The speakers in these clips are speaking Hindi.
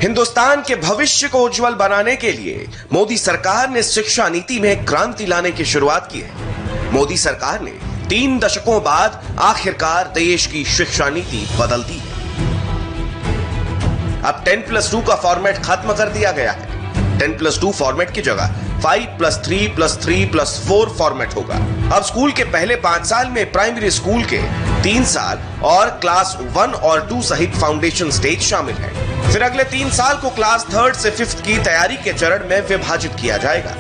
हिंदुस्तान के भविष्य को उज्जवल बनाने के लिए मोदी सरकार ने शिक्षा नीति में क्रांति लाने की शुरुआत की है। मोदी सरकार ने 3 दशकों बाद आखिरकार देश की शिक्षा नीति बदल दी है। अब 10+2 का फॉर्मेट खत्म कर दिया गया है। 10+2 फॉर्मेट की जगह 5+3+3+4 फॉर्मेट होगा। अब स्कूल के पहले 5 साल में प्राइमरी स्कूल के 3 साल और क्लास 1 और 2 सहित फाउंडेशन स्टेज शामिल है। फिर अगले 3 साल को क्लास 3rd से 5th की तैयारी के चरण में विभाजित किया जाएगा।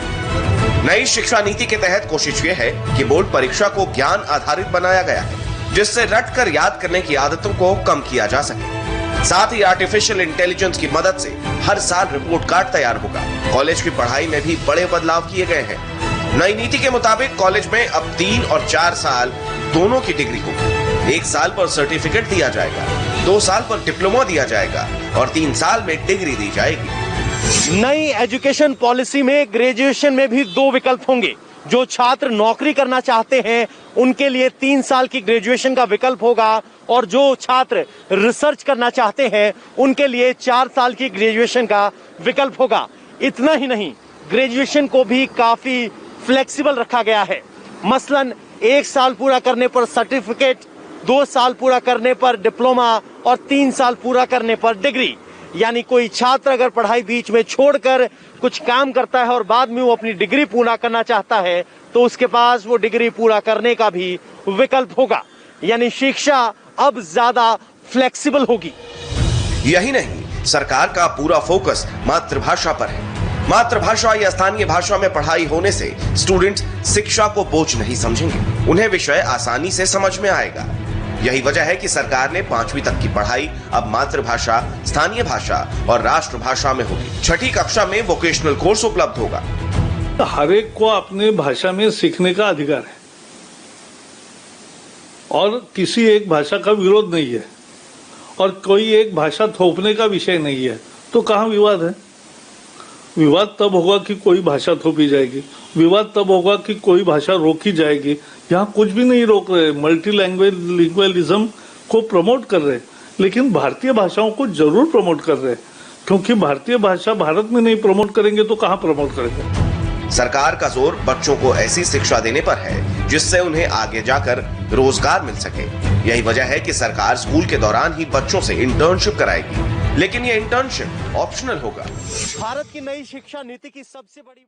नई शिक्षा नीति के तहत कोशिश यह है कि बोर्ड परीक्षा को ज्ञान आधारित बनाया गया है, जिससे रटकर याद करने की आदतों को कम किया जा सके। साथ ही आर्टिफिशियल इंटेलिजेंस की मदद से हर साल रिपोर्ट कार्ड तैयार होगा। कॉलेज की पढ़ाई में भी बड़े बदलाव किए गए हैं। नई नीति के मुताबिक कॉलेज में अब 3 और 4 साल दोनों की डिग्री होगी। 1 साल पर सर्टिफिकेट दिया जाएगा, 2 साल पर डिप्लोमा दिया जाएगा और 3 साल में डिग्री दी जाएगी। नई एजुकेशन पॉलिसी में ग्रेजुएशन में भी 2 विकल्प होंगे। जो छात्र नौकरी करना चाहते हैं उनके लिए 3 साल की ग्रेजुएशन का विकल्प होगा और जो छात्र रिसर्च करना चाहते हैं उनके लिए 4 साल की ग्रेजुएशन का विकल्प होगा। इतना ही नहीं, ग्रेजुएशन को भी काफी फ्लेक्सिबल रखा गया है। मसलन 1 साल पूरा करने पर सर्टिफिकेट, 2 साल पूरा करने पर डिप्लोमा और 3 साल पूरा करने पर डिग्री। यानी कोई छात्र अगर पढ़ाई बीच में छोड़कर कुछ काम करता है और बाद में वो अपनी डिग्री पूरा करना चाहता है तो उसके पास वो डिग्री पूरा करने का भी विकल्प होगा। यानी शिक्षा अब ज्यादा फ्लेक्सिबल होगी। यही नहीं, सरकार का पूरा फोकस मातृभाषा पर है। मातृभाषा या स्थानीय भाषा में पढ़ाई होने से स्टूडेंट शिक्षा को बोझ नहीं समझेंगे, उन्हें विषय आसानी से समझ में आएगा। यही वजह है कि सरकार ने 5वीं तक की पढ़ाई अब मातृभाषा, स्थानीय भाषा और राष्ट्रभाषा में होगी। 6ठी कक्षा में वोकेशनल कोर्स उपलब्ध होगा। हर एक को अपनी भाषा में सीखने का अधिकार है और किसी एक भाषा का विरोध नहीं है और कोई एक भाषा थोपने का विषय नहीं है। तो कहाँ विवाद है? विवाद तब होगा कि कोई भाषा थोपी जाएगी, विवाद तब होगा कि कोई भाषा रोकी जाएगी। यहाँ कुछ भी नहीं रोक रहे, मल्टी लैंग्वेज लिंग्विलिज्म को प्रमोट कर रहे, लेकिन भारतीय भाषाओं को जरूर प्रमोट कर रहे, क्योंकि भारतीय भाषा भारत में नहीं प्रमोट करेंगे तो कहाँ प्रमोट करेंगे? सरकार का जोर बच्चों को ऐसी शिक्षा देने पर है जिससे उन्हें आगे जाकर रोजगार मिल सके। यही वजह है कि सरकार स्कूल के दौरान ही बच्चों से इंटर्नशिप कराएगी, लेकिन ये इंटर्नशिप ऑप्शनल होगा। भारत की नई शिक्षा नीति की सबसे बड़ी